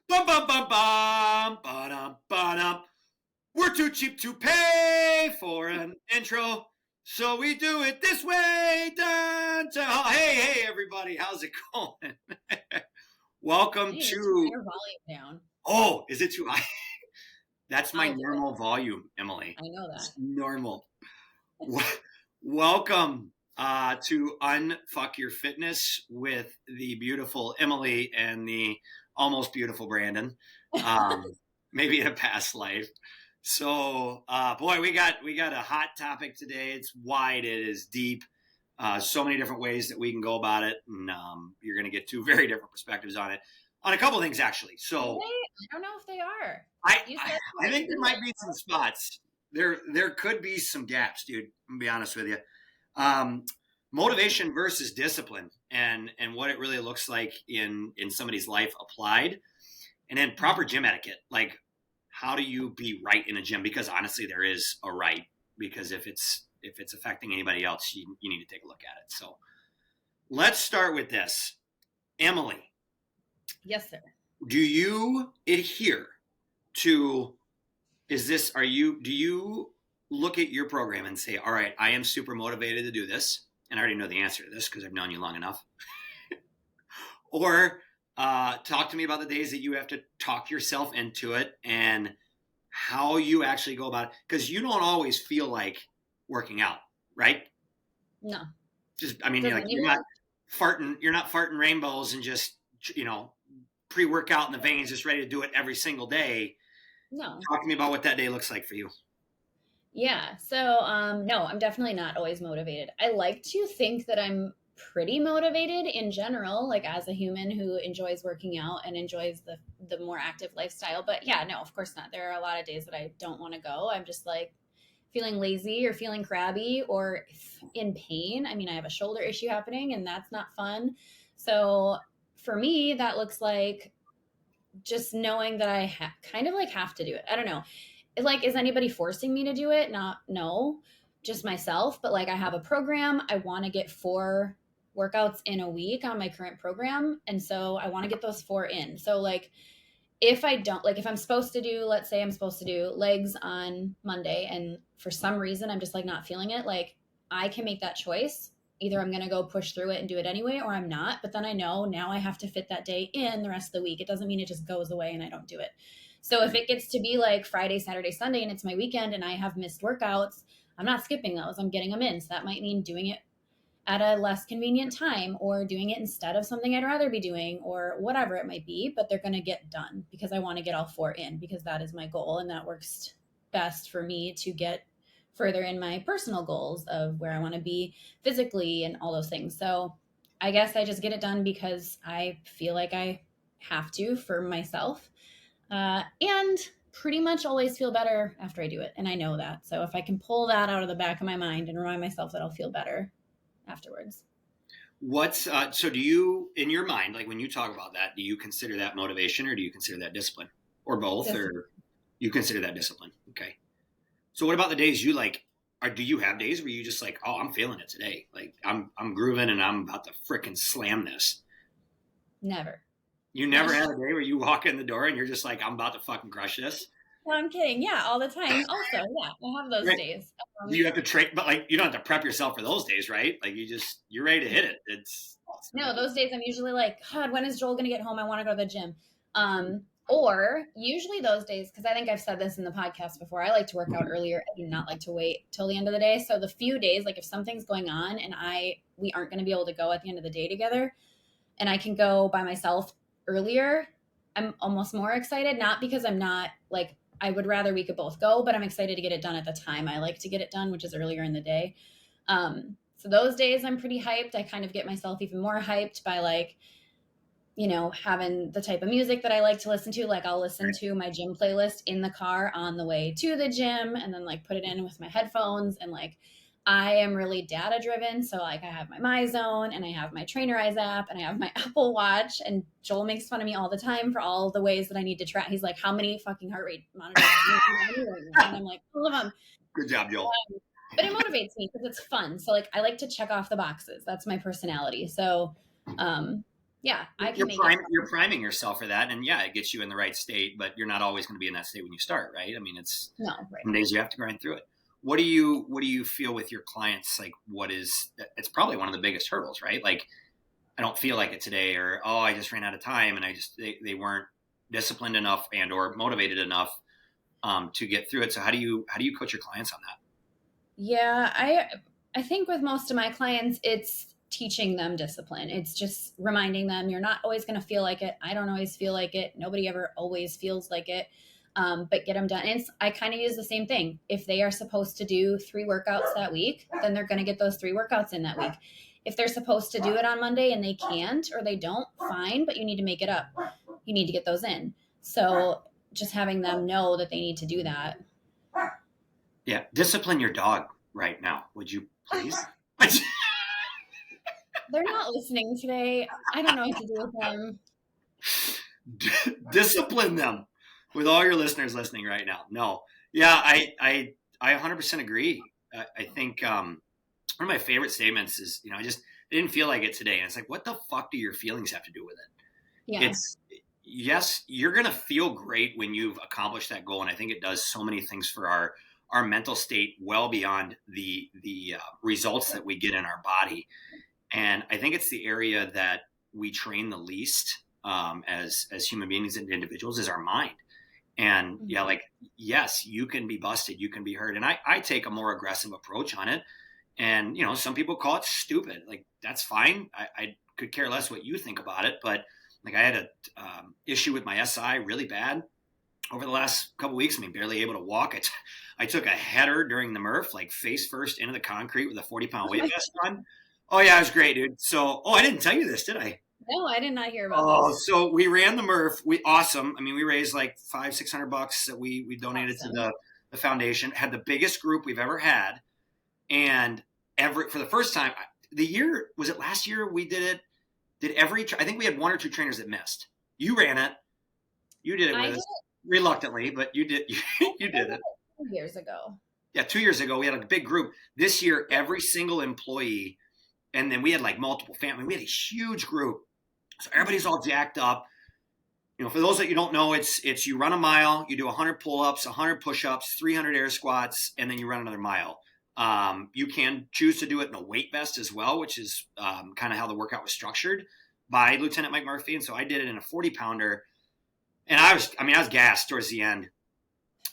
Bum bum bum bum ba-dum ba-dum. We're too cheap to pay for an intro, so we do it this way. Dun, dun. Hey, everybody, how's it going? Welcome Hey, turn to. your volume down. Oh, is it too high? That's my I'll do it. normal volume, Emily. I know that. It's normal. Welcome to Unfuck Your Fitness with the beautiful Emily and the almost beautiful Brandon. Maybe in a past life. So, boy, we got a hot topic today. It's wide. It is deep. So many different ways that we can go about it, and you're going to get two very different perspectives on it. On a couple of things, actually. So, I don't know if they are. I think there might be some spots. There could be some gaps, dude. I'm gonna be honest with you. Motivation versus discipline, and what it really looks like in somebody's life applied, and then proper gym etiquette. Like, how do you be right in a gym? Because honestly, there is a right. Because if it's affecting anybody else, you need to take a look at it. So let's start with this, Emily. Yes, sir. Do you adhere to? Do you look at your program and say, all right, I am super motivated to do this, and I already know the answer to this because I've known you long enough? Or talk to me about the days that you have to talk yourself into it and how you actually go about it, because you don't always feel like working out, right? No. You're not farting rainbows and just, pre-workout in the veins, just ready to do it every single day. No. Talk to me about what that day looks like for you. Yeah. So, no, I'm definitely not always motivated. I like to think that I'm pretty motivated in general, like as a human who enjoys working out and enjoys the more active lifestyle. But yeah, no, of course not. There are a lot of days that I don't want to go. I'm just like feeling lazy or feeling crabby or in pain. I mean, I have a shoulder issue happening and that's not fun. So for me, that looks like just knowing that I kind of like have to do it. I don't know. Like, is anybody forcing me to do it? No, just myself. But like, I have a program. I want to get 4 workouts in a week on my current program. And so I want to get those 4 in. So like, if I don't, like, if I'm supposed to do, let's say I'm supposed to do legs on Monday and for some reason I'm just like not feeling it, like I can make that choice. Either I'm going to go push through it and do it anyway, or I'm not. But then I know now I have to fit that day in the rest of the week. It doesn't mean it just goes away and I don't do it. So if it gets to be like Friday, Saturday, Sunday, and it's my weekend and I have missed workouts, I'm not skipping those. I'm getting them in. So that might mean doing it at a less convenient time or doing it instead of something I'd rather be doing or whatever it might be, but they're going to get done because I want to get all 4 in because that is my goal. And that works best for me to get further in my personal goals of where I want to be physically and all those things. So I guess I just get it done because I feel like I have to for myself. And pretty much always feel better after I do it. And I know that. So if I can pull that out of the back of my mind and remind myself that I'll feel better afterwards. So do you, in your mind, like when you talk about that, do you consider that motivation or do you consider that discipline, or both? Discipline. Or you consider that discipline? Okay. So what about the days you like, or do you have days where you just like, oh, I'm feeling it today. Like I'm grooving and I'm about to frickin' slam this. Never. You never had a day where you walk in the door and you're just like, I'm about to fucking crush this? No, I'm kidding. Yeah, all the time. Also, yeah, I have those Right. days. You have to train, but like you don't have to prep yourself for those days, right? Like you're ready to hit it. No, those days I'm usually like, God, when is Joel going to get home? I want to go to the gym. Or usually those days, because I think I've said this in the podcast before, I like to work out earlier. I do not like to wait till the end of the day. So the few days, like if something's going on and we aren't going to be able to go at the end of the day together and I can go by myself earlier, I'm almost more excited. Not because I'm not like, I would rather we could both go, but I'm excited to get it done at the time I like to get it done, which is earlier in the day. So those days I'm pretty hyped. I kind of get myself even more hyped by like, having the type of music that I like to listen to. Like I'll listen to my gym playlist in the car on the way to the gym and then like put it in with my headphones. And like, I am really data driven. So like I have my MyZone and I have my Trainer Eyes app and I have my Apple Watch, and Joel makes fun of me all the time for all the ways that I need to track. He's like, how many fucking heart rate monitors do you need right now? And I'm like, all of them. Good job, Joel. But it motivates me because it's fun. So like I like to check off the boxes. That's my personality. So Yeah, I can You're make it you're fun. priming yourself for that, and yeah, it gets you in the right state. But you're not always going to be in that state when you start, right? I mean, it's No, right. some days you have to grind through it. What do you feel with your clients? Like, what is it's probably one of the biggest hurdles, right? Like, I don't feel like it today, or oh, I just ran out of time, and they weren't disciplined enough and or motivated enough to get through it. So how do you coach your clients on that? Yeah, I think with most of my clients, it's teaching them discipline. It's just reminding them you're not always going to feel like it. I don't always feel like it. Nobody ever always feels like it. But get them done. And I kind of use the same thing. If they are supposed to do 3 workouts that week, then they're going to get those 3 workouts in that week. If they're supposed to do it on Monday and they can't or they don't, fine, but you need to make it up. You need to get those in. So just having them know that they need to do that. Yeah, discipline your dog right now, would you please? They're not listening today. I don't know what to do with them. Discipline them with all your listeners listening right now. No, yeah, I 100% agree. I think one of my favorite statements is, I didn't feel like it today, and it's like, what the fuck do your feelings have to do with it? Yeah. It's yes, you're gonna feel great when you've accomplished that goal, and I think it does so many things for our mental state, well beyond the results that we get in our body. And I think it's the area that we train the least as human beings and individuals is our mind. And yeah, Mhm. like yes, you can be busted, you can be hurt, and I take a more aggressive approach on it. And some people call it stupid. Like that's fine. I could care less what you think about it. But like I had a issue with my SI really bad over the last couple weeks. I mean, barely able to walk. I took a header during the Murph, like face first into the concrete with a 40-pound Oh weight my, vest on. Oh yeah, it was great, dude. So, oh, I didn't tell you this, did I? no, I did not hear about Oh, this. so we ran the Murph. We awesome. I mean, we raised like 500-600 bucks that we donated to Awesome. the foundation. Had the biggest group we've ever had, and every for the first time, the year was it last year we did it. Did every I think we had one or two trainers that missed. You ran it. You did it I with did us it, reluctantly, but you did I you did did it. it 2 years ago. Yeah, 2 years ago we had a big group. This year, every single employee, and then we had like multiple family. We had a huge group, so everybody's all jacked up. For those that you don't know, it's you run a mile, you do 100 pull-ups, 100 push-ups, 300 air squats, and then you run another mile. You can choose to do it in a weight vest as well, which is kind of how the workout was structured by Lieutenant Mike Murphy. And so I did it in a 40-pounder, and I was gassed towards the end.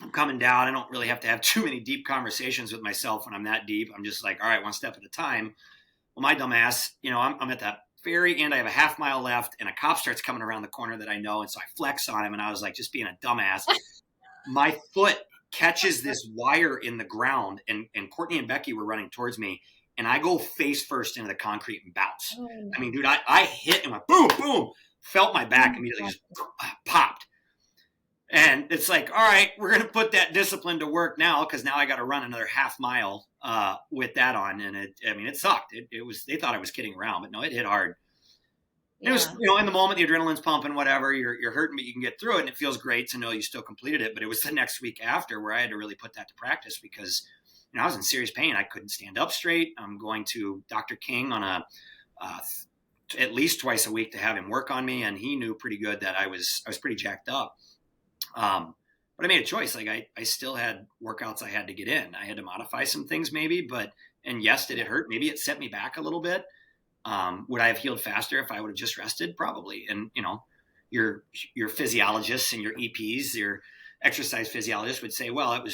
I'm coming down. I don't really have to have too many deep conversations with myself when I'm that deep. I'm just like, all right, one step at a time. Well, my dumbass, I'm at that very end. I have a half mile left, and a cop starts coming around the corner that I know, and so I flex on him, and I was like, just being a dumbass. My foot catches this wire in the ground, and Courtney and Becky were running towards me, and I go face first into the concrete and bounce. Oh I mean, no. dude, I hit and went boom, boom, felt my back Oh, immediately God. just popped. And it's like, all right, we're going to put that discipline to work now because now I got to run another half mile with that on. And it sucked. It was, they thought I was kidding around, but no, it hit hard. And it was, Yeah. in the moment, the adrenaline's pumping, whatever, you're hurting, but you can get through it. And it feels great to know you still completed it. But it was the next week after where I had to really put that to practice because, I was in serious pain. I couldn't stand up straight. I'm going to Dr. King on uh, at least twice a week to have him work on me. And he knew pretty good that I was pretty jacked up. But I made a choice. Like I still had workouts I had to get in. I had to modify some things maybe, and yes, did it hurt? Maybe it set me back a little bit. Would I have healed faster if I would have just rested? Probably. And your physiologists and your EPs, your exercise physiologists would say, well,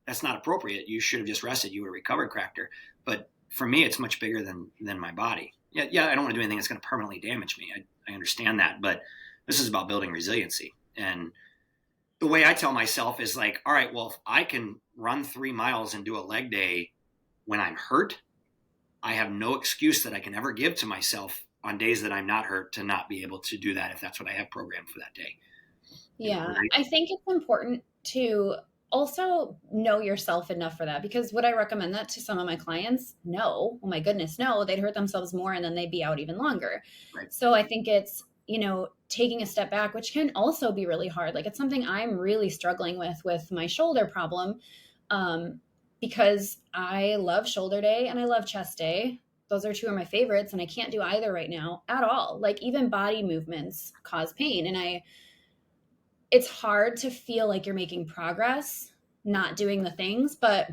that's not appropriate. You should have just rested. You would have recovered cracker. But for me, it's much bigger than my body. Yeah, I don't want to do anything that's going to permanently damage me. I understand that, but this is about building resiliency. And the way I tell myself is like, all right, well, if I can run 3 miles and do a leg day when I'm hurt, I have no excuse that I can ever give to myself on days that I'm not hurt to not be able to do that if that's what I have programmed for that day. Yeah. Right? I think it's important to also know yourself enough for that because would I recommend that to some of my clients? No. Oh my goodness, no. They'd hurt themselves more and then they'd be out even longer. Right. So I think it's, taking a step back, which can also be really hard. Like it's something I'm really struggling with my shoulder problem, because I love shoulder day and I love chest day. those are two of my favorites, and I can't do either right now at all. Like even body movements cause pain, and I it's hard to feel like you're making progress not doing the things, but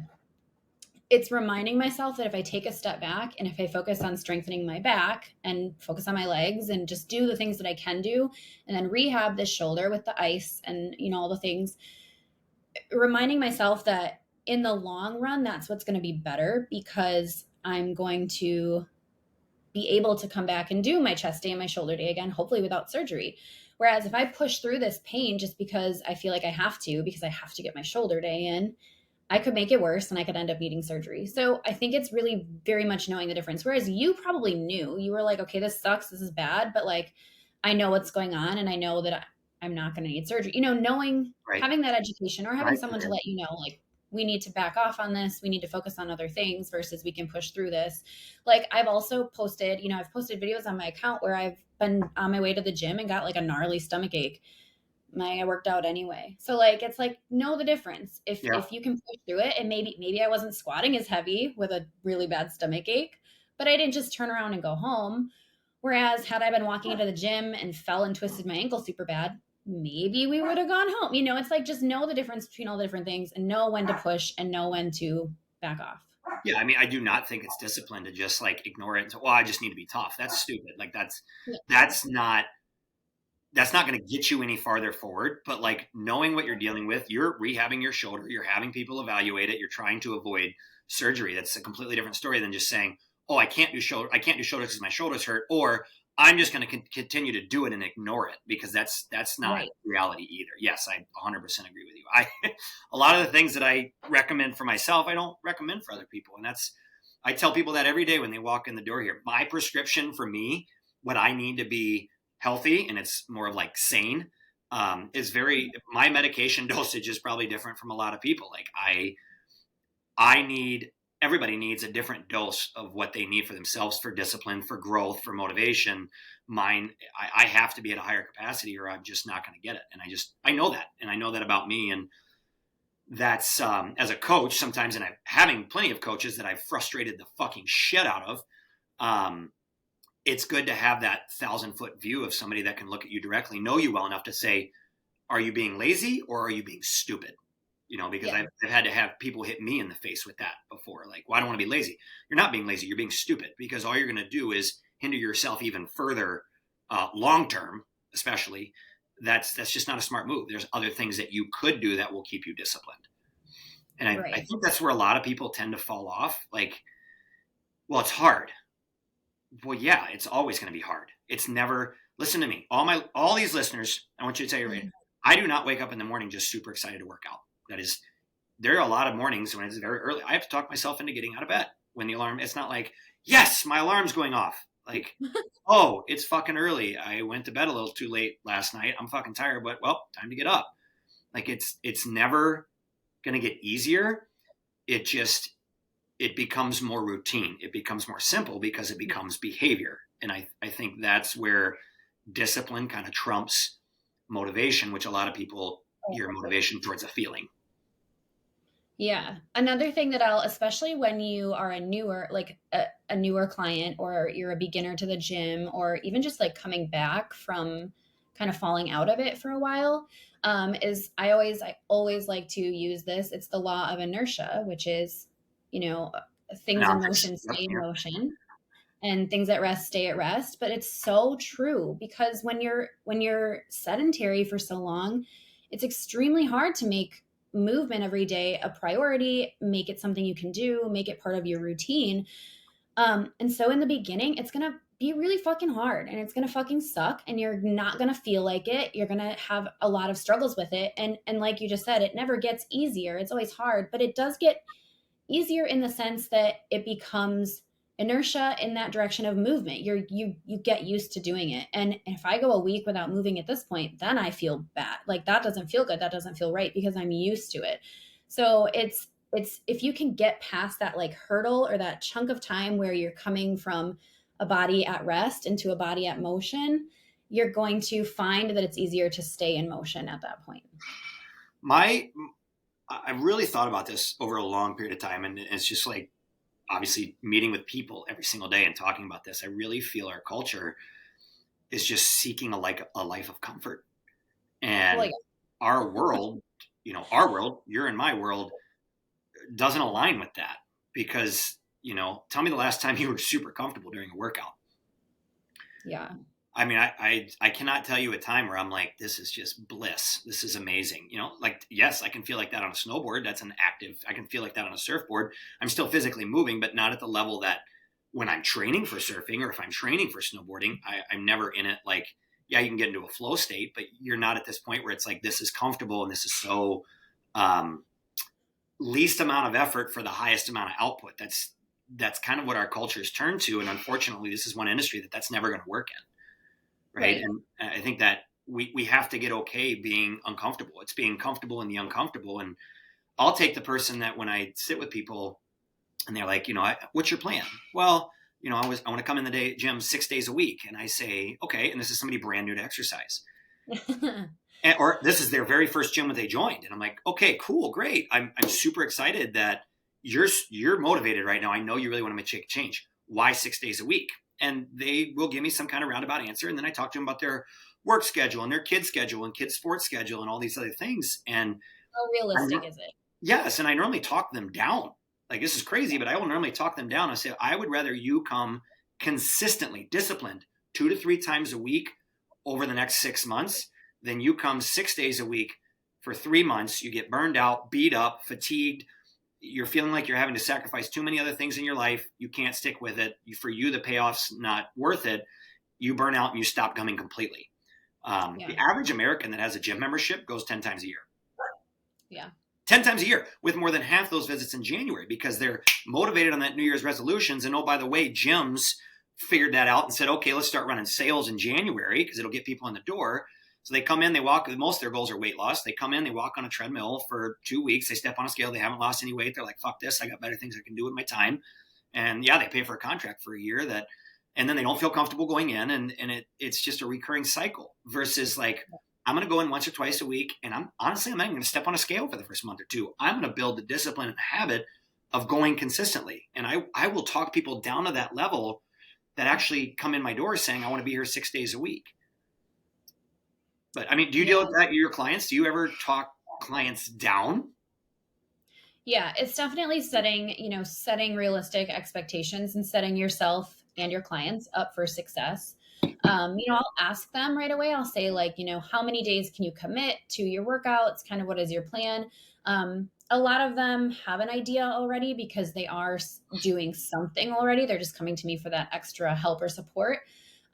it's reminding myself that if I take a step back and if I focus on strengthening my back and focus on my legs and just do the things that I can do and then rehab this shoulder with the ice and all the things, reminding myself that in the long run that's what's going to be better because I'm going to be able to come back and do my chest day and my shoulder day again, hopefully without surgery. Whereas if I push through this pain just because I feel like I have to, because I have to get my shoulder day in, I could make it worse and I could end up needing surgery. So I think it's really very much knowing the difference. Whereas you probably knew, you were like, okay, this sucks, this is bad, but like, I know what's going on and I know that I'm not going to need surgery. Knowing, Right. having that education or having Right. someone to let you know, like, we need to back off on this. We need to focus on other things versus we can push through this. Like I've also posted, I've posted videos on my account where I've been on my way to the gym and got like a gnarly stomach ache. I worked out anyway. So like it's like know the difference. If Yeah. if you can push through it and maybe I wasn't squatting as heavy with a really bad stomach ache, but I didn't just turn around and go home. Whereas had I been walking into the gym and fell and twisted my ankle super bad, maybe we would have gone home. It's like just know the difference between all the different things and know when to push and know when to back off. Yeah. I mean, I do not think it's discipline to just like ignore it and say, well, I just need to be tough. That's stupid. Like Yeah. that's not, that's not going to get you any farther forward. But like knowing what you're dealing with, you're rehabbing your shoulder, you're having people evaluate it, you're trying to avoid surgery. That's a completely different story than just saying, "Oh, I can't do shoulder because my shoulders hurt," or "I'm just going to continue to do it and ignore it," because that's not Right. reality either. Yes, I 100% agree with you. I a lot of the things that I recommend for myself, I don't recommend for other people, and that's I tell people that every day when they walk in the door here. My prescription for me, what I need to be healthy, and it's more of like sane, is very, my medication dosage is probably different from a lot of people. Like I need, everybody needs a different dose of what they need for themselves, for discipline, for growth, for motivation. Mine, I have to be at a higher capacity or I'm just not going to get it. And I know that. And I know that about me. And that's, as a coach sometimes, and I'm having plenty of coaches that I've frustrated the fucking shit out of. It's good to have that 1,000-foot view of somebody that can look at you directly, know you well enough to say, are you being lazy or are you being stupid? Because Yeah. I've had to have people hit me in the face with that before. Like, well, I don't want to be lazy. You're not being lazy. You're being stupid, because all you're going to do is hinder yourself even further, long term, especially. That's just not a smart move. There's other things that you could do that will keep you disciplined. And I Right. think that's where a lot of people tend to fall off. Like, well, it's hard. Well, yeah, it's always going to be hard. It's never, listen to me. All these listeners, I want you to tell you right, I do not wake up in the morning just super excited to work out. That is, there are a lot of mornings when it's very early. I have to talk myself into getting out of bed when the alarm, it's not like, yes, my alarm's going off. Like, oh, it's fucking early. I went to bed a little too late last night. I'm fucking tired, but well, time to get up. Like it's never going to get easier. It just, it becomes more routine. It becomes more simple because it becomes behavior. And I think that's where discipline kind of trumps motivation, which a lot of people gear motivation towards a feeling. Yeah. Another thing that I'll, especially when you are a newer, like a newer client or you're a beginner to the gym or even just like coming back from kind of falling out of it for a while, is I always like to use this. It's the law of inertia, which is, you know, things in Synopsis. motion Yep, stay in yep. motion and things at rest stay at rest. But it's so true because when you're sedentary for so long, it's extremely hard to make movement every day a priority, make it something you can do, make it part of your routine. And so in the beginning, it's gonna be really fucking hard and it's gonna fucking suck and you're not gonna feel like it. You're gonna have a lot of struggles with it. And like you just said, it never gets easier. It's always hard, but it does get easier in the sense that it becomes inertia in that direction of movement. You get used to doing it. And if I go a week without moving at this point, then I feel bad. Like that doesn't feel good. That doesn't feel right because I'm used to it. So it's if you can get past that like hurdle or that chunk of time where you're coming from a body at rest into a body at motion, you're going to find that it's easier to stay in motion at that point. My, I've really thought about this over a long period of time, and it's just like obviously meeting with people every single day and talking about this, I really feel our culture is just seeking a life of comfort. Well, And our world, our world, you're in my world, doesn't align with that because, tell me the last time you were super comfortable during a workout. yeah. I mean, I cannot tell you a time where I'm like, this is just bliss. This is amazing. Like, yes, I can feel like that on a snowboard. That's an active, I can feel like that on a surfboard. I'm still physically moving, but not at the level that when I'm training for surfing or if I'm training for snowboarding, I'm never in it. Like, yeah, you can get into a flow state, but you're not at this point where it's like, this is comfortable and this is so, um, least amount of effort for the highest amount of output. That's kind of what our culture has turned to. And unfortunately, this is one industry that's never going to work in. Right. Right. And I think that we have to get okay being uncomfortable. It's being comfortable in the uncomfortable. And I'll take the person that when I sit with people and they're like, what's your plan? Well, I want to come in the gym 6 days a week. And I say, okay. And this is somebody brand new to exercise. Or this is their very first gym that they joined. And I'm like, okay, cool, great. I'm super excited that you're motivated right now. I know you really want to make a change. Why 6 days a week? And they will give me some kind of roundabout answer. And then I talk to them about their work schedule and their kids schedule and kids sports schedule and all these other things. And How realistic is it? yes, and I normally talk them down. Like, this is crazy, but I will normally talk them down. I say, I would rather you come consistently disciplined 2 to 3 times a week over the next 6 months than you come 6 days a week for 3 months. You get burned out, beat up, fatigued. You're feeling like you're having to sacrifice too many other things in your life. You can't stick with it. For you, the payoff's not worth it. You burn out and you stop coming completely. Yeah. The average American that has a gym membership goes 10 times a year. Yeah. 10 times a year, with more than half those visits in January because they're motivated on that New Year's resolutions. And oh, by the way, gyms figured that out and said, okay, let's start running sales in January because it'll get people in the door. So they come in, they walk, most of their goals are weight loss. They come in, they walk on a treadmill for 2 weeks. They step on a scale. They haven't lost any weight. They're like, fuck this. I got better things I can do with my time. And yeah, they pay for a contract for a year and then they don't feel comfortable going in. And it's just a recurring cycle versus like, I'm going to go in once or twice a week. And I'm not even going to step on a scale for the first month or two. I'm going to build the discipline and the habit of going consistently. And I will talk people down to that level that actually come in my door saying, I want to be here 6 days a week. But I mean, do you deal with that with your clients? Do you ever talk clients down? Yeah, it's definitely setting realistic expectations and setting yourself and your clients up for success. I'll ask them right away. I'll say, like, how many days can you commit to your workouts? Kind of what is your plan? A lot of them have an idea already because they are doing something already. They're just coming to me for that extra help or support.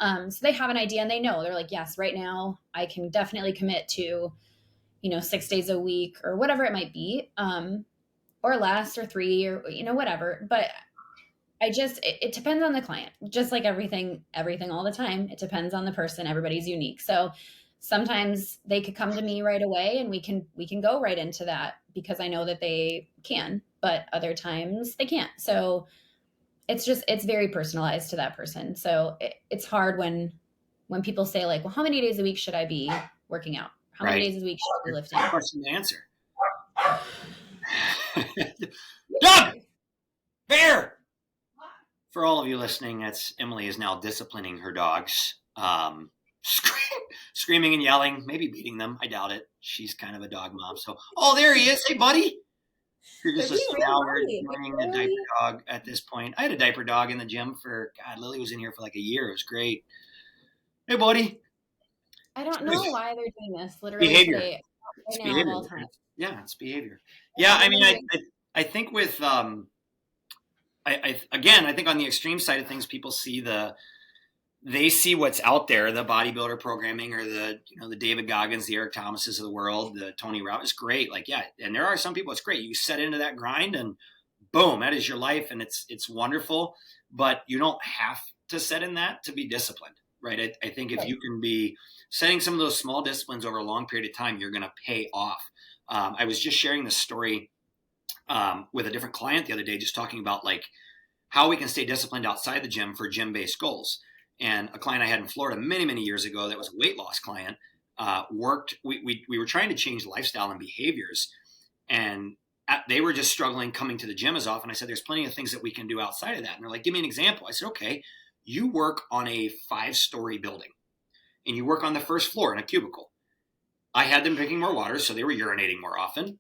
So they have an idea and they know. They're like, yes, right now I can definitely commit to, 6 days a week or whatever it might be. Or less or 3 or whatever, but it depends on the client, just like everything all the time. It depends on the person. Everybody's unique. So sometimes they could come to me right away and we can go right into that because I know that they can, but other times they can't. So it's very personalized to that person. So it's hard when people say, like, well, how many days a week should I be working out? How many Right. days a week should I be lifting? Question to answer. Doug! Bear! For all of you listening, that's Emily is now disciplining her dogs. Screaming and yelling, maybe beating them. I doubt it. She's kind of a dog mom. So, oh, there he is. Hey, buddy. You're just listening now. We're doing a diaper dog at this point. I had a diaper dog in the gym Lily was in here for like a year. It was great. Hey, buddy. I don't know why they're doing this literally Behavior. today, It's right now of behavior. all time. Yeah, it's behavior. Yeah, I mean, I think with I think on the extreme side of things, people see they see what's out there, the bodybuilder programming or the David Goggins, the Eric Thomases of the world, the Tony Robbins. Is great. Like, yeah. And there are some people, it's great. You set into that grind and boom, that is your life. And it's wonderful, but you don't have to set in that to be disciplined. Right. I think if you can be setting some of those small disciplines over a long period of time, you're going to pay off. I was just sharing this story with a different client the other day, just talking about like how we can stay disciplined outside the gym for gym-based goals. And a client I had in Florida many, many years ago that was a weight loss client we were trying to change lifestyle and behaviors. And they were just struggling coming to the gym as often. I said, there's plenty of things that we can do outside of that. And they're like, give me an example. I said, okay, you work on a 5-story building and you work on the first floor in a cubicle. I had them drinking more water, so they were urinating more often.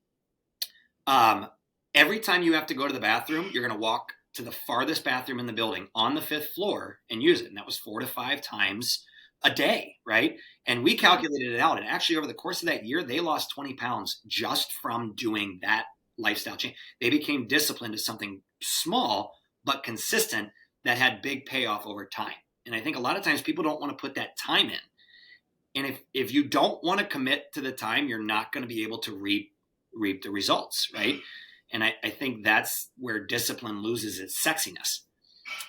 Every time you have to go to the bathroom, you're going to walk to the farthest bathroom in the building on the 5th floor and use it. And that was 4 to 5 times a day, right? And we calculated it out. And actually, over the course of that year, they lost 20 pounds just from doing that lifestyle change. They became disciplined to something small but consistent that had big payoff over time. And I think a lot of times people don't want to put that time in. And if you don't want to commit to the time, you're not going to be able to reap the results, right? And I think that's where discipline loses its sexiness.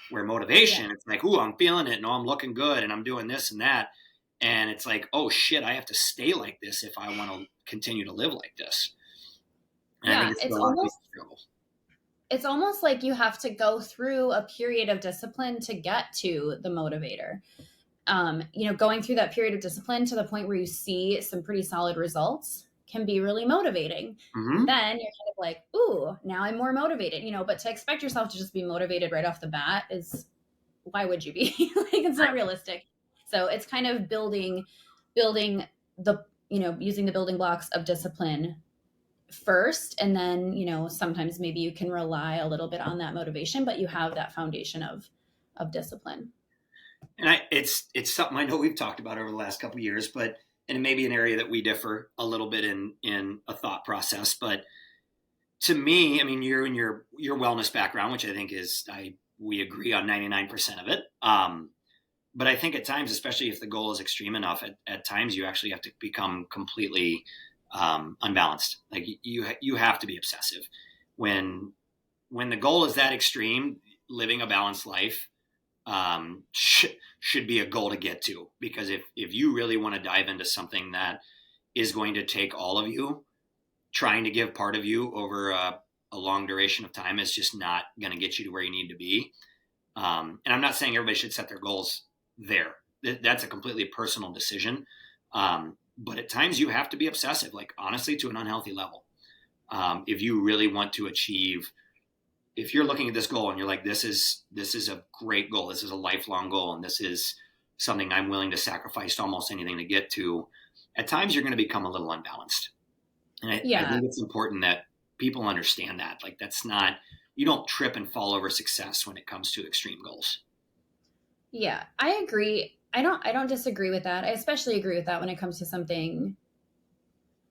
Where motivation, it's like, ooh, I'm feeling it, and I'm looking good, and I'm doing this and that. And it's like, oh shit, I have to stay like this if I want to continue to live like this. And I think it's a lot of people's struggle. It's almost like you have to go through a period of discipline to get to the motivator. Going through that period of discipline to the point where you see some pretty solid results can be really motivating. Mm-hmm. Then you're kind of like, ooh, now I'm more motivated, but to expect yourself to just be motivated right off the bat is, why would you be? Like, it's not realistic. So it's kind of building the, using the building blocks of discipline first. And then, sometimes maybe you can rely a little bit on that motivation, but you have that foundation of discipline. And it's something I know we've talked about over the last couple of years, but and it may be an area that we differ a little bit in a thought process. But to me, I mean, you're in your wellness background, which I think we agree on 99% of it. But I think at times, especially if the goal is extreme enough, at times you actually have to become completely unbalanced. Like you have to be obsessive when the goal is that extreme. Living a balanced life should be a goal to get to, because if you really want to dive into something that is going to take all of you, trying to give part of you over a long duration of time is just not going to get you to where you need to be. And I'm not saying everybody should set their goals there. That's a completely personal decision. But at times you have to be obsessive, like honestly, to an unhealthy level. If you really want to achieve, if you're looking at this goal and you're like, this is a great goal, this is a lifelong goal, and this is something I'm willing to sacrifice almost anything to get to, at times you're going to become a little unbalanced. And I think it's important that people understand that. Like, that's not, you don't trip and fall over success when it comes to extreme goals. Yeah, I agree. I don't disagree with that. I especially agree with that when it comes to something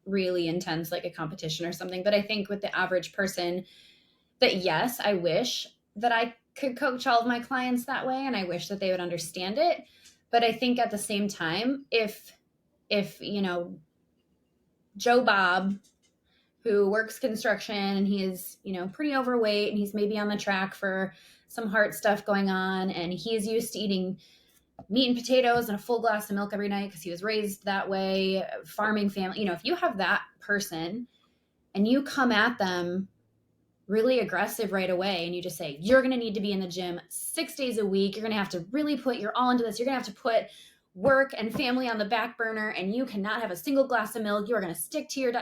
really intense, like a competition or something. But I think with the average person, that yes, I wish that I could coach all of my clients that way, and I wish that they would understand it. But I think at the same time, if Joe Bob, who works construction and he is, pretty overweight and he's maybe on the track for some heart stuff going on, and he's used to eating meat and potatoes and a full glass of milk every night because he was raised that way, farming family, if you have that person and you come at them really aggressive right away and you just say, you're going to need to be in the gym 6 days a week, you're going to have to really put your all into this, you're going to have to put work and family on the back burner, and you cannot have a single glass of milk, you are going to stick to your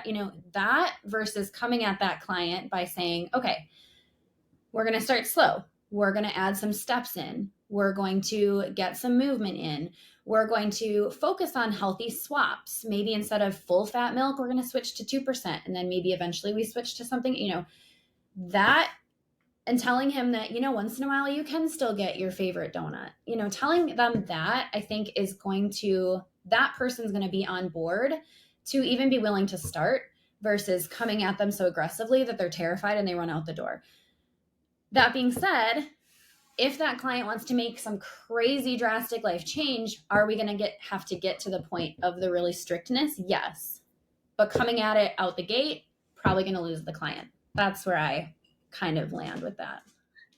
that versus coming at that client by saying, okay, we're going to start slow, we're going to add some steps in, we're going to get some movement in, we're going to focus on healthy swaps. Maybe instead of full fat milk, we're going to switch to 2%, and then maybe eventually we switch to something, that, and telling him that, once in a while you can still get your favorite donut, telling them that, I think that person's going to be on board to even be willing to start versus coming at them so aggressively that they're terrified and they run out the door. That being said, if that client wants to make some crazy drastic life change, are we going to have to get to the point of the really strictness? Yes. But coming at it out the gate, probably going to lose the client. That's where I kind of land with that.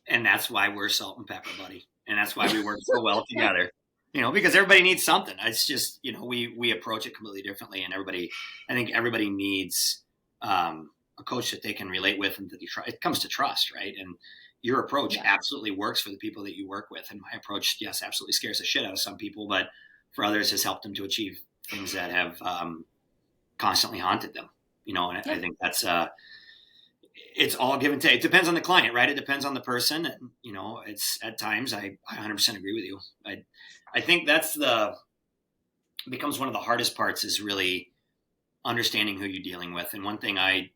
And that's why we're salt and pepper, buddy. And that's why we work so well together, because everybody needs something. It's just, we approach it completely differently, and I think everybody needs a coach that they can relate with, and that it comes to trust, right? And your approach absolutely works for the people that you work with. And my approach, yes, absolutely scares the shit out of some people, but for others has helped them to achieve things that have constantly haunted them, and I think that's it's all give and take. It depends on the client, right? It depends on the person. And, it's at times I 100% agree with you. I think that's becomes one of the hardest parts is really understanding who you're dealing with. And one thing I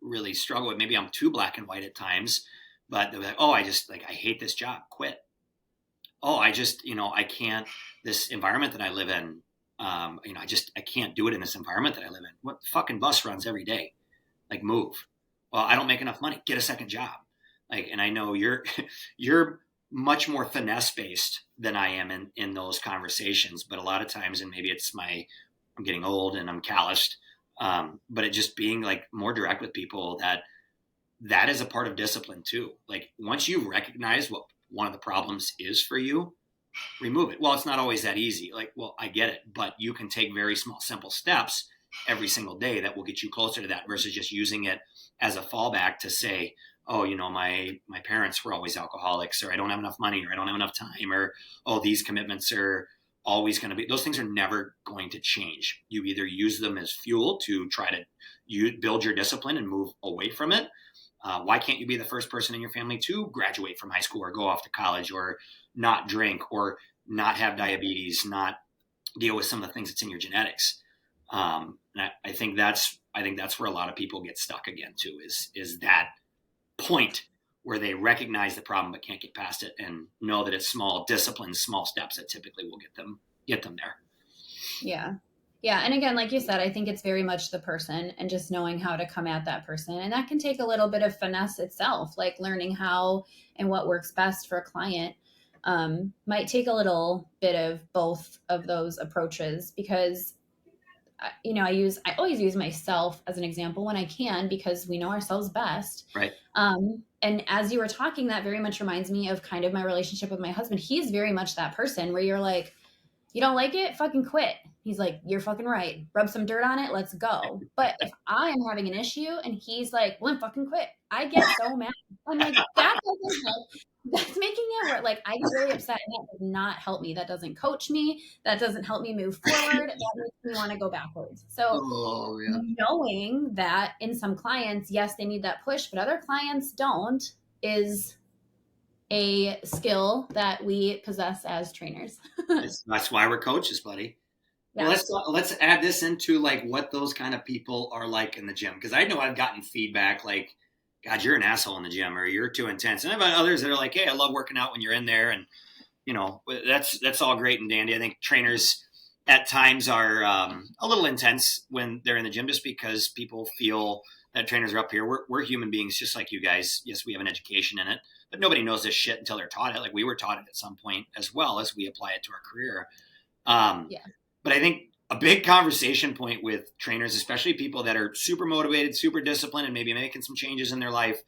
really struggle with, maybe I'm too black and white at times, but they're like, oh, I just like, I hate this job, quit. Oh, I just, I can't, this environment that I live in, I can't do it in this environment that I live in. What fucking bus runs every day? Like move. Well, I don't make enough money. Get a second job. Like, and I know you're much more finesse based than I am in those conversations. But a lot of times, and maybe it's I'm getting old and I'm calloused. But it just being like more direct with people that is a part of discipline too. Like once you recognize what one of the problems is for you, remove it. Well, it's not always that easy. Like, well, I get it, but you can take very small, simple steps every single day that will get you closer to that versus just using it as a fallback to say, oh, my parents were always alcoholics, or I don't have enough money, or I don't have enough time, or oh, these commitments are always going to be. Those things are never going to change. You either use them as fuel to try to build your discipline and move away from it. Why can't you be the first person in your family to graduate from high school or go off to college or not drink or not have diabetes, not deal with some of the things that's in your genetics? And I think that's where a lot of people get stuck again too, is that point where they recognize the problem but can't get past it and know that it's small disciplines, small steps that typically will get them there. Yeah. Yeah. And again, like you said, I think it's very much the person and just knowing how to come at that person. And that can take a little bit of finesse itself, like learning how and what works best for a client. Might take a little bit of both of those approaches because I always use myself as an example when I can because we know ourselves best. Right. And as you were talking, that very much reminds me of kind of my relationship with my husband. He's very much that person where you're like, you don't like it? Fucking quit. He's like, you're fucking right. Rub some dirt on it. Let's go. But if I am having an issue and he's like, well, then fucking quit. I get so mad. I'm like, that doesn't help. That's making it work. Like, I get really upset and that does not help me. That doesn't coach me. That doesn't help me move forward. That makes me want to go backwards. So Oh yeah. knowing that in some clients, yes, they need that push, but other clients don't is a skill that we possess as trainers. That's why we're coaches, buddy. Well, Yeah. let's add this into like what those kind of people are like in the gym, because I know I've gotten feedback like, God, you're an asshole in the gym, or you're too intense, and I've had others that are like, hey, I love working out when you're in there, and that's all great and dandy. I think trainers at times are a little intense when they're in the gym, just because people feel that trainers are up here. We're human beings, just like you guys. Yes, we have an education in it, but nobody knows this shit until they're taught it. Like we were taught it at some point as well as we apply it to our career. Um, Yeah. but I think a big conversation point with trainers, especially people that are super motivated, super disciplined, and maybe making some changes in their life,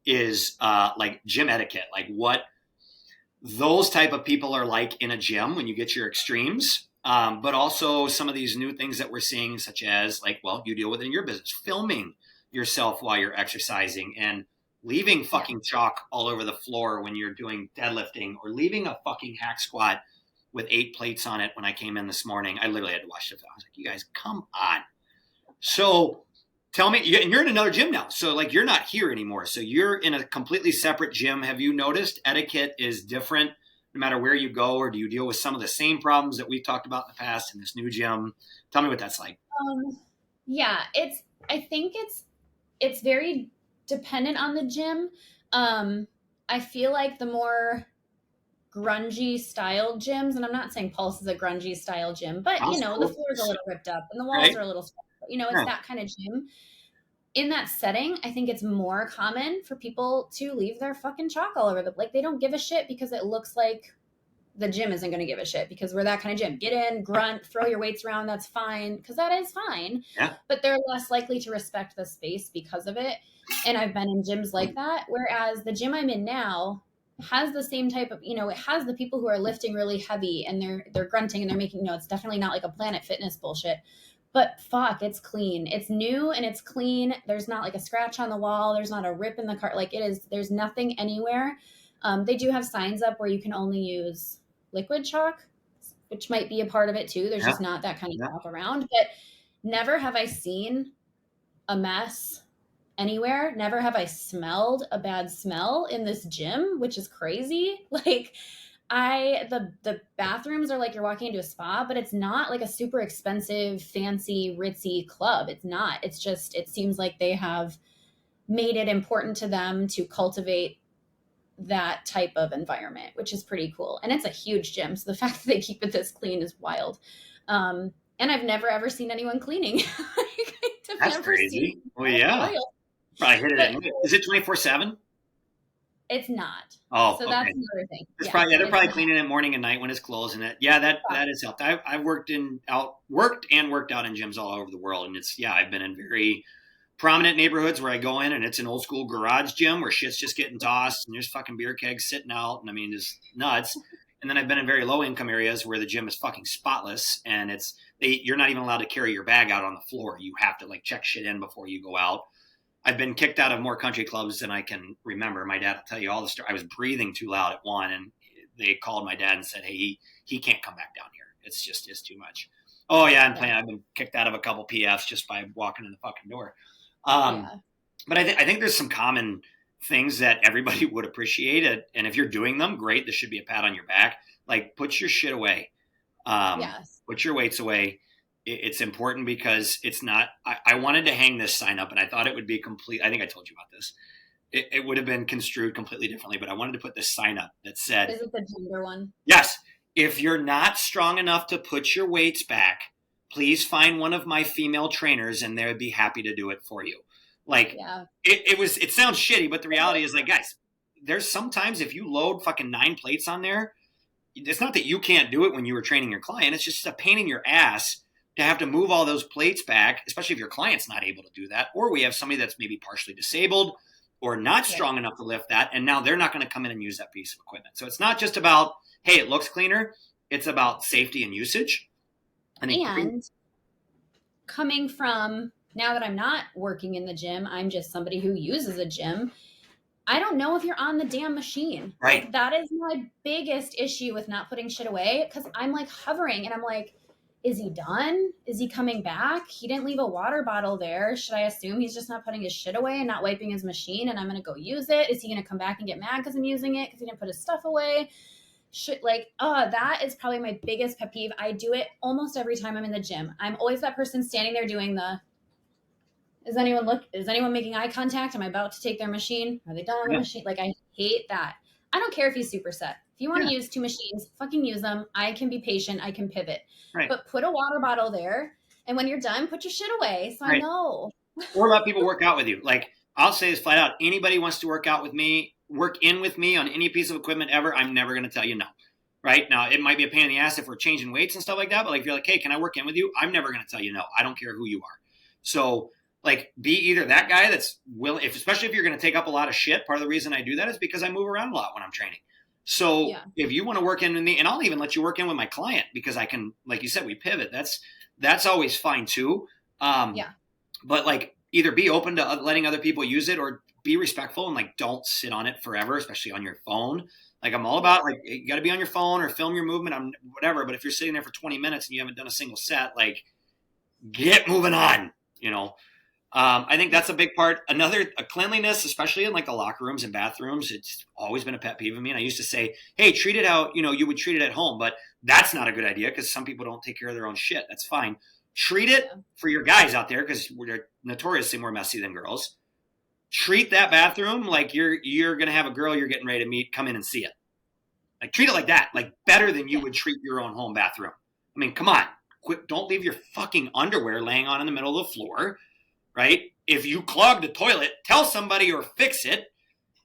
is like gym etiquette. Like what those type of people are like in a gym when you get your extremes. But also some of these new things that we're seeing, such as like, well, you deal with it in your business, filming yourself while you're exercising and leaving Yeah. fucking chalk all over the floor when you're doing deadlifting, or leaving a fucking hack squat with 8 plates on it. When I came in this morning, I literally had to watch the film. I was like, you guys, come on. So tell me, and you're in another gym now. So like you're not here anymore. So you're in a completely separate gym. Have you noticed etiquette is different no matter where you go, or do you deal with some of the same problems that we've talked about in the past in this new gym? Tell me what that's like. Um, yeah, I think it's very dependent on the gym. Um, I feel like the more grungy style gyms, and I'm not saying Pulse is a grungy style gym, but Sounds the cool. floor is a little ripped up and the walls Right? are a little, it's Yeah. that kind of gym. In that setting, I think it's more common for people to leave their fucking chalk all over like they don't give a shit because it looks like the gym isn't going to give a shit because we're that kind of gym. Get in, grunt, throw your weights around. That's fine because that is fine. Yeah. But they're less likely to respect the space because of it. And I've been in gyms like that. Whereas the gym I'm in now has the same type of, it has the people who are lifting really heavy and they're grunting and they're making, it's definitely not like a Planet Fitness bullshit. But fuck, it's clean. It's new and it's clean. There's not like a scratch on the wall. There's not a rip in the cart. Like it is, there's nothing anywhere. They do have signs up where you can only use liquid chalk, which might be a part of it too. There's Yeah. just not that kind of Yeah. chalk around. But never have I seen a mess anywhere. Never have I smelled a bad smell in this gym, which is crazy. Like the bathrooms are like you're walking into a spa, but it's not like a super expensive, fancy, ritzy club. It's not. It's just it seems like they have made it important to them to cultivate that type of environment, which is pretty cool. And it's a huge gym. So the fact that they keep it this clean is wild. And I've never ever seen anyone cleaning. Like, I've That's never seen crazy. Well, yeah. oil. Probably hit it But at night. Is it 24/7? it's not. Oh, So that's okay. another thing. It's Yeah, probably yeah, they're it's probably not. cleaning it morning and night when it's closed, and yeah, that has helped. I've worked and worked out in gyms all over the world, and it's yeah, I've been in very prominent neighborhoods where I go in and it's an old school garage gym where shit's just getting tossed and there's fucking beer kegs sitting out, and I mean just nuts. And then I've been in very low income areas where the gym is fucking spotless, and you're not even allowed to carry your bag out on the floor. You have to like check shit in before you go out. I've been kicked out of more country clubs than I can remember. My dad will tell you all the story. I was breathing too loud at one, and they called my dad and said, "Hey, he can't come back down here. It's too much." Oh yeah, Yeah. I've been kicked out of a couple PFs just by walking in the fucking door. Um, Yeah. but I think there's some common things that everybody would appreciate it, and if you're doing them, great. This should be a pat on your back. Like put your shit away, Yes. put your weights away. It's important because it's not. I wanted to hang this sign up, and I thought it would be complete. I think I told you about this. It would have been construed completely differently, but I wanted to put this sign up that said, Is it the gender one? yes, if you're not strong enough to put your weights back, please find one of my female trainers and they would be happy to do it for you. Like Yeah. it sounds shitty, but the reality is like, guys, there's sometimes if you load fucking 9 plates on there, it's not that you can't do it when you were training your client. It's just a pain in your ass to have to move all those plates back, especially if your client's not able to do that. Or we have somebody that's maybe partially disabled or not Right. strong enough to lift that. And now they're not going to come in and use that piece of equipment. So it's not just about, hey, it looks cleaner. It's about safety and usage. I think, And coming from now that I'm not working in the gym, I'm just somebody who uses a gym. I don't know if you're on the damn machine. right, Like that is my biggest issue with not putting shit away because I'm like hovering and I'm like, is he done? Is he coming back? He didn't leave a water bottle there. Should I assume he's just not putting his shit away and not wiping his machine and I'm going to go use it? Is he going to come back and get mad because I'm using it because he didn't put his stuff away? Should like, that is probably my biggest pet peeve. I do it almost every time I'm in the gym. I'm always that person standing there doing the is anyone making eye contact? Am I about to take their machine? Are they done on the yeah, machine? Like I hate that. I don't care if he's superset. If you want yeah, to use two machines, fucking use them. I can be patient. I can pivot. right, But put a water bottle there. And when you're done, put your shit away. So I right. know. Or let people work out with you. Like I'll say this flat out: anybody wants to work out with me, work in with me on any piece of equipment ever, I'm never going to tell you no. Right now, it might be a pain in the ass if we're changing weights and stuff like that. But like, if you're like, hey, can I work in with you? I'm never going to tell you no. I don't care who you are. So like, be either that guy that's willing, especially if you're going to take up a lot of shit. Part of the reason I do that is because I move around a lot when I'm training. So Yeah. if you want to work in with me, and I'll even let you work in with my client because I can, like you said, we pivot. That's always fine too. Um, Yeah. but like either be open to letting other people use it or be respectful and like don't sit on it forever, especially on your phone. Like I'm all Yeah. about like you got to be on your phone or film your movement on whatever. But if you're sitting there for 20 minutes and you haven't done a single set, like get moving on. You know, I think that's a big part. Another a cleanliness, especially in like the locker rooms and bathrooms. It's always been a pet peeve of me. And I used to say, hey, treat it how you would treat it at home, but that's not a good idea because some people don't take care of their own shit. That's fine. Treat it Yeah. for your guys out there because we're notoriously more messy than girls. Treat that bathroom like you're gonna have a girl you're getting ready to meet come in and see it. Like treat it like that, like better than you Yeah. would treat your own home bathroom. I mean, come on, quit! Don't leave your fucking underwear laying on in the middle of the floor, right? If you clog the toilet, tell somebody or fix it,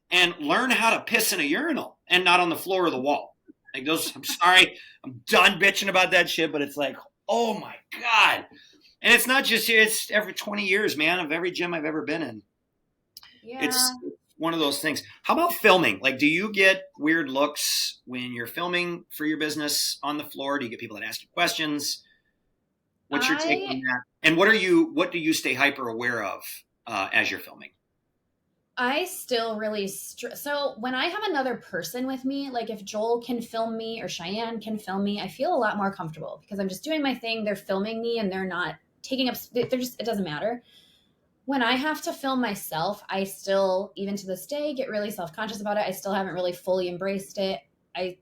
and learn how to piss in a urinal and not on the floor or the wall. Like those. I'm sorry, I'm done bitching about that shit, but it's like, oh my god. And it's not just here; it's every 20 years, man, of every gym I've ever been in. Yeah. It's one of those things. How about filming? Like, do you get weird looks when you're filming for your business on the floor? Do you get people that ask you questions? What's your take I on that? And what do you stay hyper aware of as you're filming? I still really so when I have another person with me, like if Joel can film me or Cheyenne can film me, I feel a lot more comfortable because I'm just doing my thing. They're filming me and they're not taking up. They're just it doesn't matter. when I have to film myself, I still, even to this day, get really self conscious about it. I still haven't really fully embraced it. I,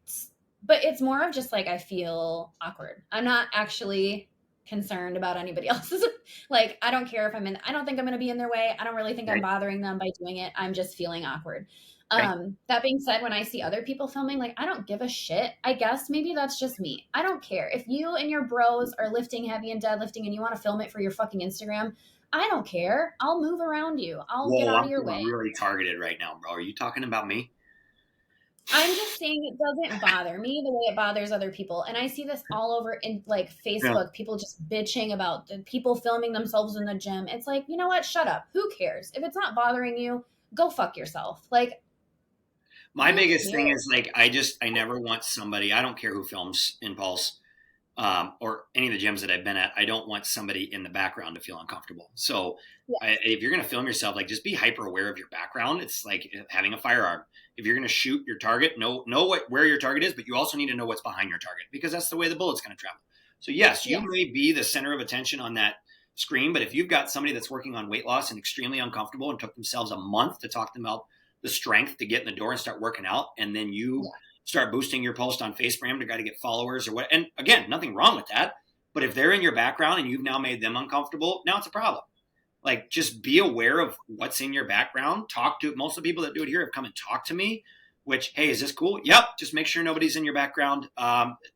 but it's more of just like I feel awkward. I'm not actually concerned about anybody else's. Like, I don't care if I'm in, I don't think I'm going to be in their way. I don't really think I'm Right. bothering them by doing it. I'm just feeling awkward. Okay. That being said, when I see other people filming, like, I don't give a shit. I guess maybe that's just me. I don't care. If you and your bros are lifting heavy and deadlifting and you want to film it for your fucking Instagram, I don't care. I'll move around you. I'll get Whoa, out of I'm your way. feeling really targeted right now, bro. Are you talking about me? I'm just saying it doesn't bother me the way it bothers other people. And I see this all over in like Yeah. Facebook, people just bitching about the people filming themselves in the gym. It's like, you know what? Shut up. Who cares? If it's not bothering you, go fuck yourself. Like, My who biggest thing cares? is like I never want somebody. I don't care who films Impulse or any of the gyms that I've been at. I don't want somebody in the background to feel uncomfortable. So Yes. if you're going to film yourself, like just be hyper aware of your background. It's like having a firearm. If you're going to shoot your target, know where your target is, but you also need to know what's behind your target because that's the way the bullet's going to travel. So yes, you Yeah. may be the center of attention on that screen, but if you've got somebody that's working on weight loss and extremely uncomfortable and took themselves a month to talk to them about the strength to get in the door and start working out, and then you Yeah. start boosting your post on Facegram to try to get followers or what. And again, nothing wrong with that. But if they're in your background and you've now made them uncomfortable, now it's a problem. Like just be aware of what's in your background. Talk to most of the people that do it here have come and talked to me, which, hey, is this cool? Yep. Just make sure nobody's in your background.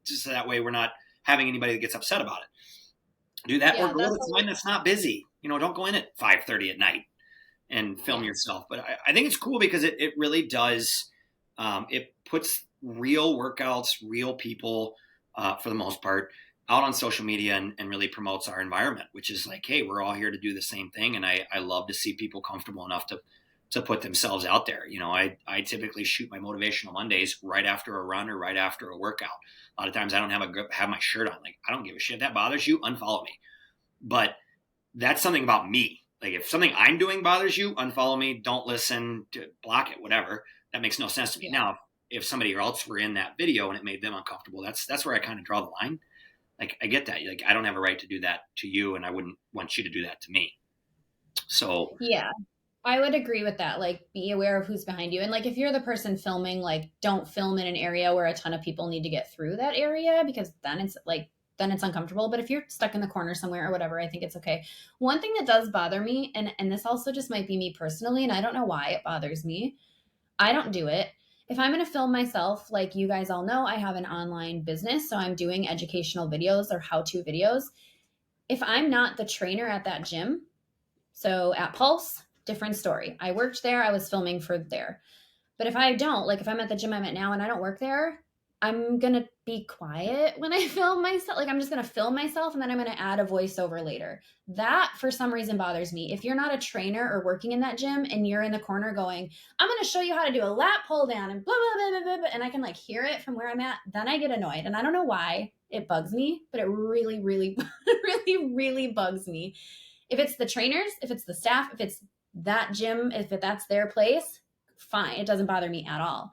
Just so that way we're not having anybody that gets upset about it. Do that or Yeah. go That's to a always, time that's not busy. Don't go in at 5:30 at night and film yeah. yourself. But I think it's cool because it really does. It puts real workouts, real people, for the most part, out on social media and really promotes our environment, which is like, hey, we're all here to do the same thing. And I love to see people comfortable enough to put themselves out there. I typically shoot my motivational Mondays right after a run or right after a workout. A lot of times I don't have my shirt on. Like, I don't give a shit. If that bothers you, unfollow me. But that's something about me. Like if something I'm doing bothers you, unfollow me, don't listen, block it, whatever. That makes no sense to me. Yeah. Now, if somebody else were in that video and it made them uncomfortable, that's where I kind of draw the line. Like I get that. Like I don't have a right to do that to you, and I wouldn't want you to do that to me. So Yeah. I would agree with that. Like, be aware of who's behind you. And, like, if you're the person filming, like, don't film in an area where a ton of people need to get through that area because then it's like, then it's uncomfortable. But if you're stuck in the corner somewhere or whatever, I think it's okay. One thing that does bother me, and this also just might be me personally, and I don't know why it bothers me, I don't do it. If I'm going to film myself, like you guys all know, I have an online business. So I'm doing educational videos or how to videos. If I'm not the trainer at that gym, so at Pulse, different story. I worked there, I was filming for there. But if I don't, like if I'm at the gym I'm at now and I don't work there, I'm going to be quiet when I film myself. Like I'm just going to film myself and then I'm going to add a voiceover later. That for some reason bothers me. If you're not a trainer or working in that gym and you're in the corner going, I'm going to show you how to do a lat pull down and blah, blah, blah, blah, blah, and I can like hear it from where I'm at, then I get annoyed. And I don't know why it bugs me, but it really, really, really, really bugs me. If it's the trainers, if it's the staff, if it's that gym, if that's their place, fine. It doesn't bother me at all.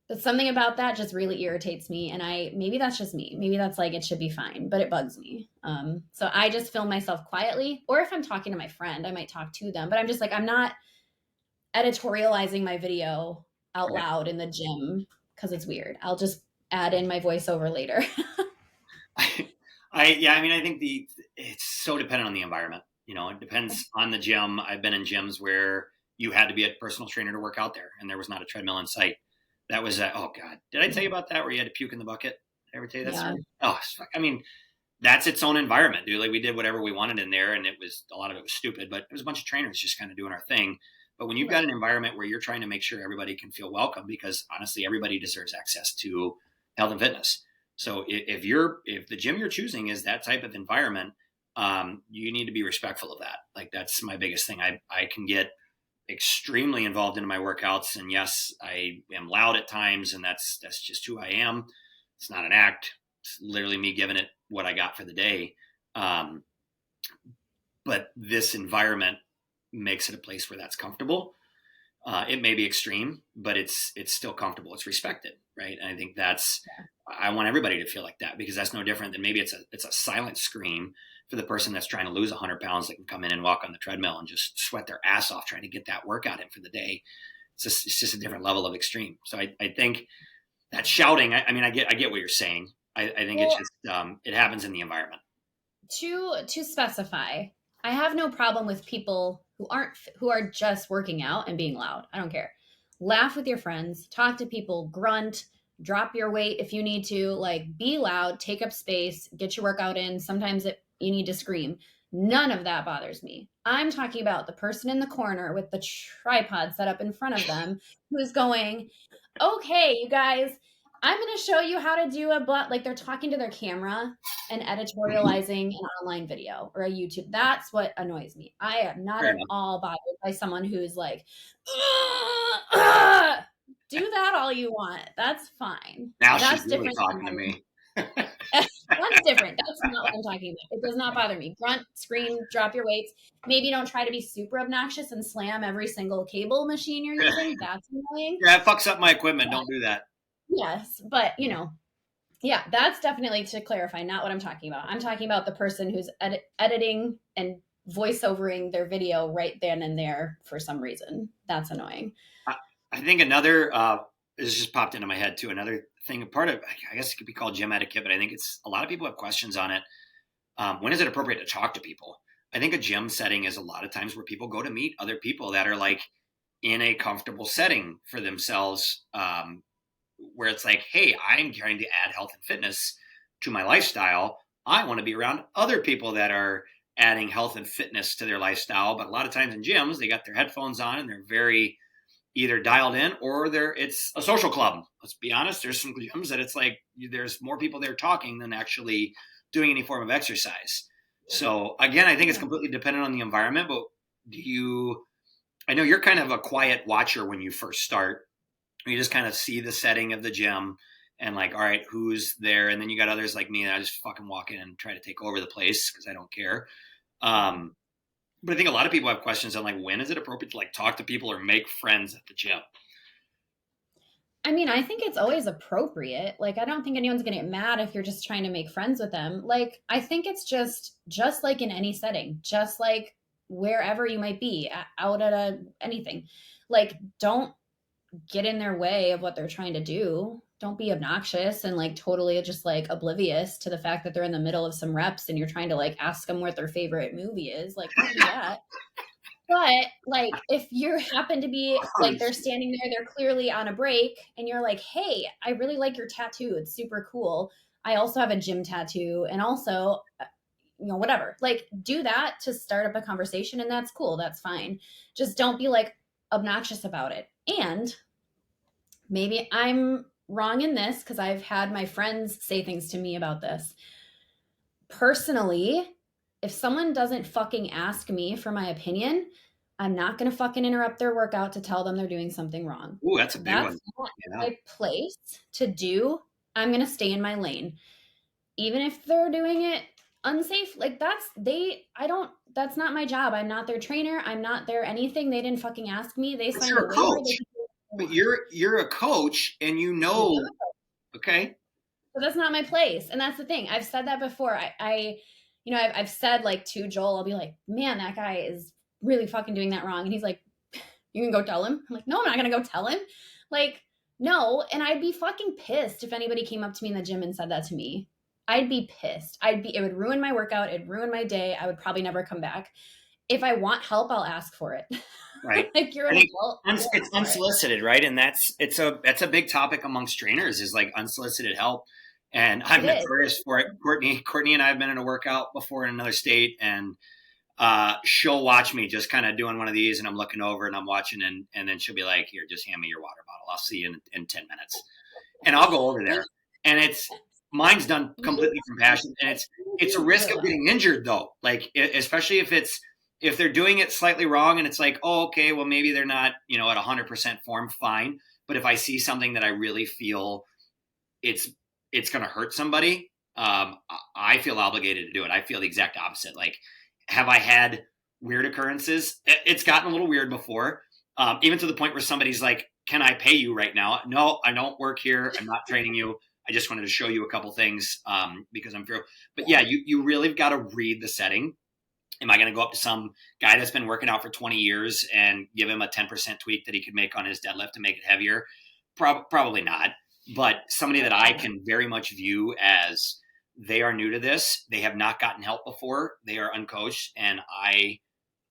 But something about that just really irritates me. And maybe that's just me. Maybe that's like, it should be fine, but it bugs me. So I just film myself quietly. Or if I'm talking to my friend, I might talk to them. But I'm just like, I'm not editorializing my video out right. loud in the gym because it's weird. I'll just add in my voiceover later. Yeah, I mean, I think it's so dependent on the environment. It depends on the gym. I've been in gyms where you had to be a personal trainer to work out there, and there was not a treadmill in sight. That was oh god, did I tell you about that where you had to puke in the bucket? Did I ever tell you that Yeah. story? Oh, I mean, that's its own environment, dude. Like we did whatever we wanted in there, and it was a lot of it was stupid, but it was a bunch of trainers just kind of doing our thing. But when you've got an Right. environment where you're trying to make sure everybody can feel welcome, because honestly, everybody deserves access to health and fitness. So if the gym you're choosing is that type of environment, you need to be respectful of that. Like that's my biggest thing. I can get extremely involved in my workouts, and yes, I am loud at times, and that's just who I am. It's not an act. It's literally me giving it what I got for the day. Um, but this environment makes it a place where that's comfortable. It may be extreme, but it's still comfortable. It's respected, right? And I think that's I want everybody to feel like that, because that's no different than maybe it's a silent scream for the person that's trying to lose 100 pounds that can come in and walk on the treadmill and just sweat their ass off trying to get that workout in for the day. It's just a different level of extreme. So I think that shouting, I mean, I get what you're saying. I think it's Well, just, it happens in the environment. to specify, I have no problem with people who are just working out and being loud. I don't care. Laugh with your friends, talk to people, grunt, drop your weight if you need to, like be loud, take up space, get your workout in. Sometimes you need to scream. None of that bothers me. I'm talking about the person in the corner with the tripod set up in front of them who's going, okay, you guys, I'm going to show you how to do a butt. Like they're talking to their camera and editorializing an online video or a YouTube. That's what annoys me. I am not Fair at enough. all bothered by someone who's like, "Ugh, ugh." Do that all you want. That's fine. Now she's That's really different talking to than me. that's different. That's not what I'm talking about. It does not bother me. Grunt, scream, drop your weights. Maybe don't try to be super obnoxious and slam every single cable machine you're using. That's annoying. Yeah, it fucks up my equipment. Don't do that. Yes, but yeah, that's definitely, to clarify, not what I'm talking about. I'm talking about the person who's editing and voiceovering their video right then and there for some reason. That's annoying. I, I think another, this just popped into my head too. Another thing, part of, I guess it could be called gym etiquette, but I think it's, a lot of people have questions on it. When is it appropriate to talk to people? I think a gym setting is a lot of times where people go to meet other people that are like in a comfortable setting for themselves, where it's like, hey, I'm trying to add health and fitness to my lifestyle. I want to be around other people that are adding health and fitness to their lifestyle. But a lot of times in gyms, they got their headphones on and they're very either dialed in, or it's a social club. Let's be honest. There's some gyms that it's like there's more people there talking than actually doing any form of exercise. So again, I think it's Yeah. completely dependent on the environment. But I know you're kind of a quiet watcher when you first start. You just kind of see the setting of the gym and like, all right, who's there? And then you got others like me, and I just fucking walk in and try to take over the place because I don't care. Um, but I think a lot of people have questions on like, when is it appropriate to like talk to people or make friends at the gym? I mean, I think it's always appropriate. Like, I don't think anyone's going to get mad if you're just trying to make friends with them. Like, I think it's just like in any setting, just like wherever you might be, out at anything. Like, don't get in their way of what they're trying to do. Don't be obnoxious and like totally just like oblivious to the fact that they're in the middle of some reps and you're trying to like ask them what their favorite movie is. Like, don't do that. But like if you happen to be Oh, like they're standing there, they're clearly on a break, and you're like, "Hey, I really like your tattoo. It's super cool. I also have a gym tattoo, and also, whatever." Like do that to start up a conversation, and that's cool. That's fine. Just don't be like obnoxious about it. And maybe I'm wrong in this because I've had my friends say things to me about this. Personally, if someone doesn't fucking ask me for my opinion, I'm not going to fucking interrupt their workout to tell them they're doing something wrong. ooh, that's a big That's one. not Yeah, my place to do. I'm going to stay in my lane. Even if they're doing it unsafe, like that's not my job. I'm not their trainer. I'm not their anything. They didn't fucking ask me. They but signed you're a a waiver. They coach. can do what they But want. you're a coach, and you I know, am. okay, But that's not my place. And that's the thing. I've said that before. I've said like to Joel, I'll be like, man, that guy is really fucking doing that wrong. And he's like, you can go tell him. I'm like, no, I'm not going to go tell him. Like, no. And I'd be fucking pissed if anybody came up to me in the gym and said that to me. I'd be pissed. It would ruin my workout. It'd ruin my day. I would probably never come back. If I want help, I'll ask for it. right. Like, you're I an think adult. Go it's ask for it. unsolicited, right? And that's a big topic amongst trainers, is like unsolicited help. And I'm It is. notorious for it. Courtney and I have been in a workout before in another state, and she'll watch me just kind of doing one of these, and I'm looking over and I'm watching, and then she'll be like, "Here, just hand me your water bottle. I'll see you in 10 minutes." And I'll go over there, and mine's done You completely from passion, and it's a do risk of it. getting injured though. Like especially if they're doing it slightly wrong, and it's like, oh, okay, well maybe they're not at 100% form, fine. But if I see something that I really feel it's going to hurt somebody, I feel obligated to do it. I feel the exact opposite. Like, have I had weird occurrences? It's gotten a little weird before, even to the point where somebody's like, "Can I pay you right now?" No, I don't work here. I'm not training you. I just wanted to show you a couple things because I'm through. But yeah, you really got to read the setting. Am I going to go up to some guy that's been working out for 20 years and give him a 10% tweak that he could make on his deadlift to make it heavier? Probably not. But somebody that I can very much view as they are new to this, they have not gotten help before, they are uncoached, and I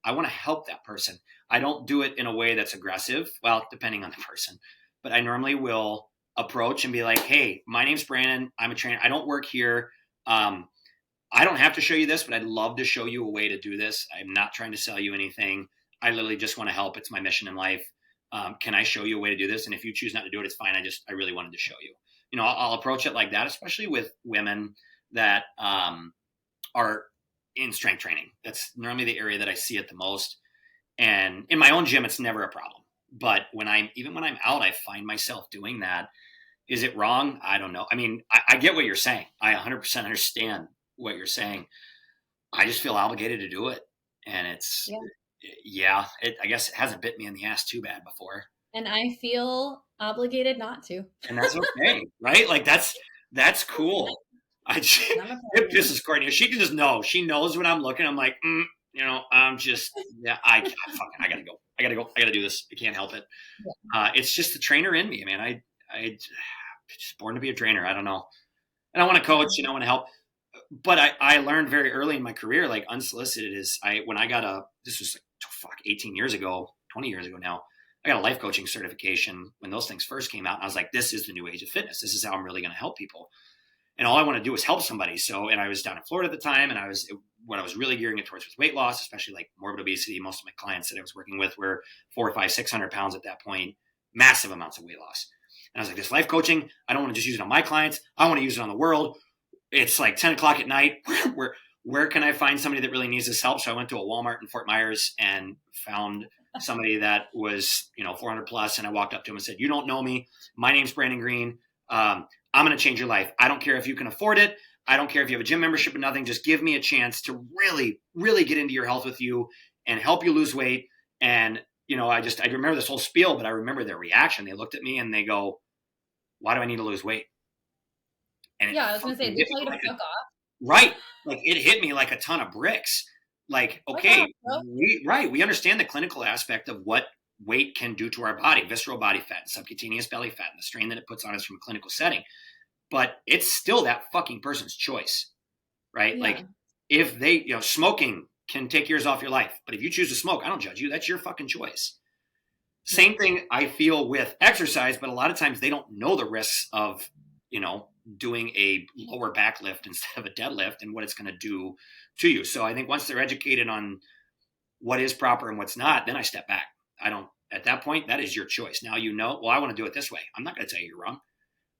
want to help that person. I don't do it in a way that's aggressive. Well, depending on the person, but I normally will approach and be like, "Hey, my name's Brandon. I'm a trainer. I don't work here. I don't have to show you this, but I'd love to show you a way to do this. I'm not trying to sell you anything. I literally just want to help. It's my mission in life. Can I show you a way to do this? And if you choose not to do it, it's fine. I really wanted to show you. I'll approach it like that, especially with women that are in strength training. That's normally the area that I see it the most. And in my own gym, it's never a problem. But when I'm out, I find myself doing that. Is it wrong? I don't know. I mean, I get what you're saying. I 100% understand what you're saying. I just feel obligated to do it. And I guess it hasn't bit me in the ass too bad before. And I feel obligated not to. And that's okay, right? Like that's cool. It pisses Courtney. She can just know. She knows when I'm looking. I'm like, I'm just, I gotta go. I gotta do this. I can't help it. Yeah. It's just the trainer in me, man. I just born to be a trainer. I don't know. And I want to coach, I want to help. But I learned very early in my career, like unsolicited when I got this was 18 years ago, 20 years ago now, I got a life coaching certification when those things first came out. And I was like, this is the new age of fitness. This is how I'm really going to help people. And all I want to do is help somebody. So, and I was down in Florida at the time, and what I was really gearing it towards was weight loss, especially like morbid obesity. Most of my clients that I was working with were 400, 500, 600 pounds at that point, massive amounts of weight loss. And I was like, this life coaching, I don't want to just use it on my clients. I want to use it on the world. It's like 10 o'clock at night. Where can I find somebody that really needs this help? So I went to a Walmart in Fort Myers and found somebody that was, 400 plus. And I walked up to him and said, you don't know me. My name's Brandon Green. I'm going to change your life. I don't care if you can afford it. I don't care if you have a gym membership or nothing. Just give me a chance to really, really get into your health with you and help you lose weight. And, I remember this whole spiel, but I remember their reaction. They looked at me and they go, why do I need to lose weight? And I was going to say, they tell you to fuck off. Right. Like it hit me like a ton of bricks. Like, okay, we understand the clinical aspect of what weight can do to our body, visceral body fat, subcutaneous belly fat, and the strain that it puts on us from a clinical setting. But it's still that fucking person's choice, right? Yeah. Like if they, smoking can take years off your life, but if you choose to smoke, I don't judge you. That's your fucking choice. Same thing I feel with exercise, but a lot of times they don't know the risks of, doing a lower back lift instead of a deadlift and what it's going to do to you. So I think once they're educated on what is proper and what's not, then I step back. At that point, that is your choice. Now, well, I want to do it this way. I'm not going to tell you you're wrong.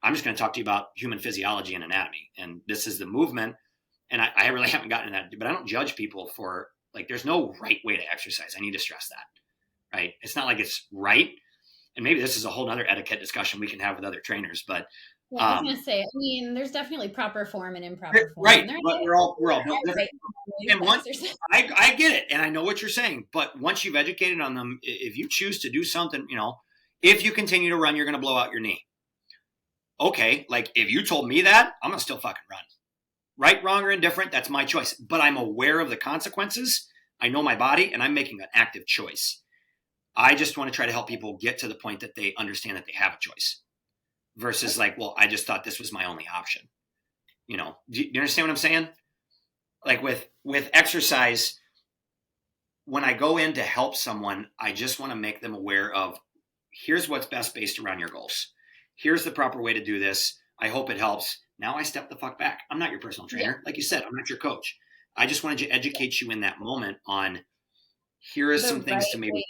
I'm just going to talk to you about human physiology and anatomy. And this is the movement. And I really haven't gotten to that, but I don't judge people for there's no right way to exercise. I need to stress that, right? It's not like it's right. And maybe this is a whole other etiquette discussion we can have with other trainers, but yeah, I was going to say, there's definitely proper form and improper form. Right. But we're all different. And I get it. And I know what you're saying. But once you've educated on them, if you choose to do something, if you continue to run, you're going to blow out your knee. Okay. Like if you told me that, I'm going to still fucking run. Right, wrong, or indifferent, that's my choice. But I'm aware of the consequences. I know my body, and I'm making an active choice. I just want to try to help people get to the point that they understand that they have a choice. Versus I just thought this was my only option. Do you understand what I'm saying? Like with exercise, when I go in to help someone, I just want to make them aware of here's what's best based around your goals. Here's the proper way to do this. I hope it helps. Now I step the fuck back. I'm not your personal trainer. Yeah. Like you said, I'm not your coach. I just wanted to educate you in that moment on here are some things to maybe.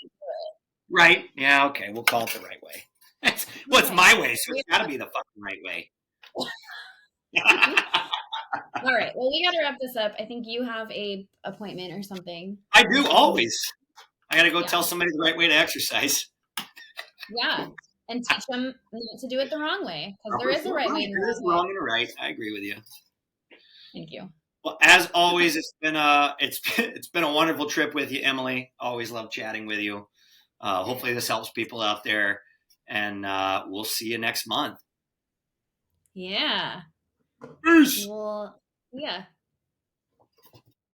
Right. Yeah. Okay. We'll call it the right way. It's my way, so it's got to be the fucking right way. All right. Well, we got to wrap this up. I think you have a appointment or something. I do always. I got to go tell somebody the right way to exercise. Yeah, and teach them not to do it the wrong way because there is a right way. There is wrong and a right. I agree with you. Thank you. Well, as always, it's been a wonderful trip with you, Emily. Always love chatting with you. Hopefully, this helps people out there. And we'll see you next month. Yeah. Peace. Well, yeah.